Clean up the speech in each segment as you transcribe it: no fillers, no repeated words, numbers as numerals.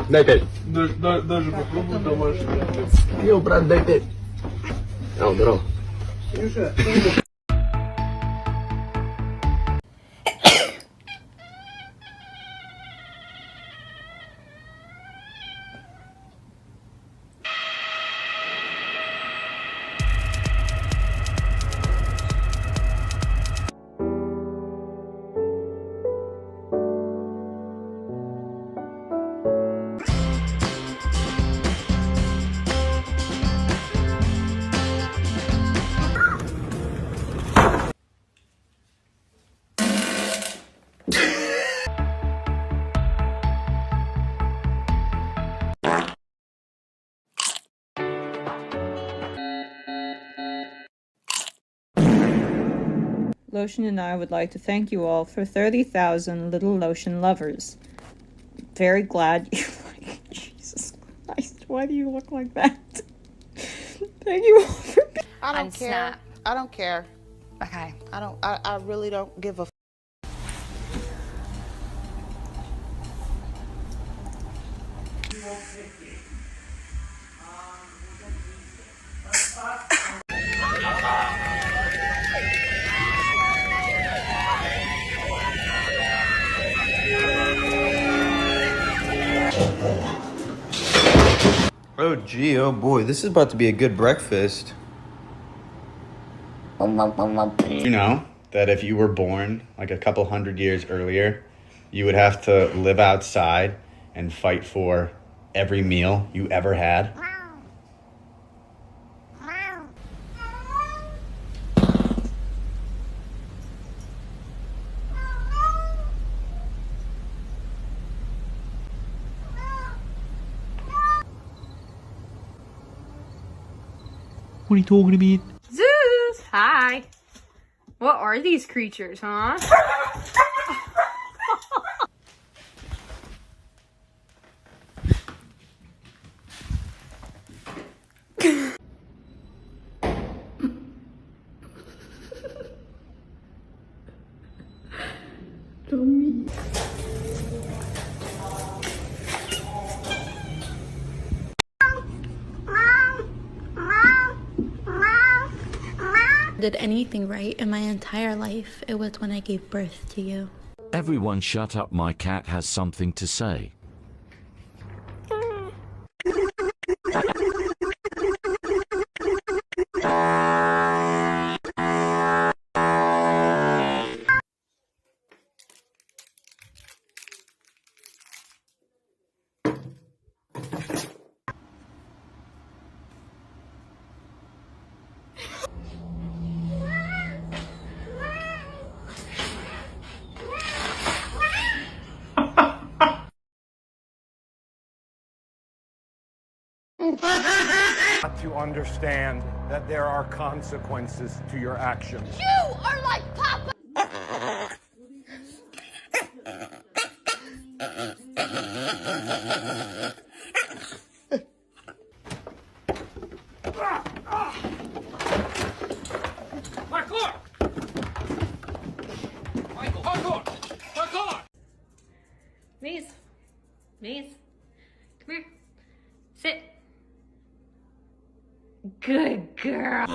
Дайте. Даже попробуй домашний. Йо, брат, дайте. О, здорово. Lotion and I would like to thank you all for 30,000 little lotion lovers. Very glad you like. Jesus Christ, why do you look like that? Thank you all for being. I don't care. Snap. I don't care. Okay. I really don't give a Oh gee, oh boy, this is about to be a good breakfast. You know that if you were born like a couple hundred years earlier, you would have to live outside and fight for every meal you ever had? What are you talking about? Zeus! Hi. What are these creatures, huh? Did anything right in my entire life, it was when I gave birth to you. Everyone shut up, my cat has something to say. To understand that there are consequences to your actions. You are like Papa. Maze. Maze. Come here. Sit. Good girl.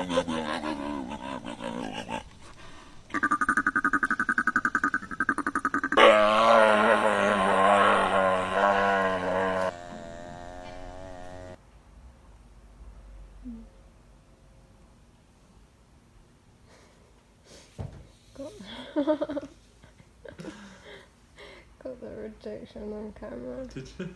Got the rejection on camera. Did you?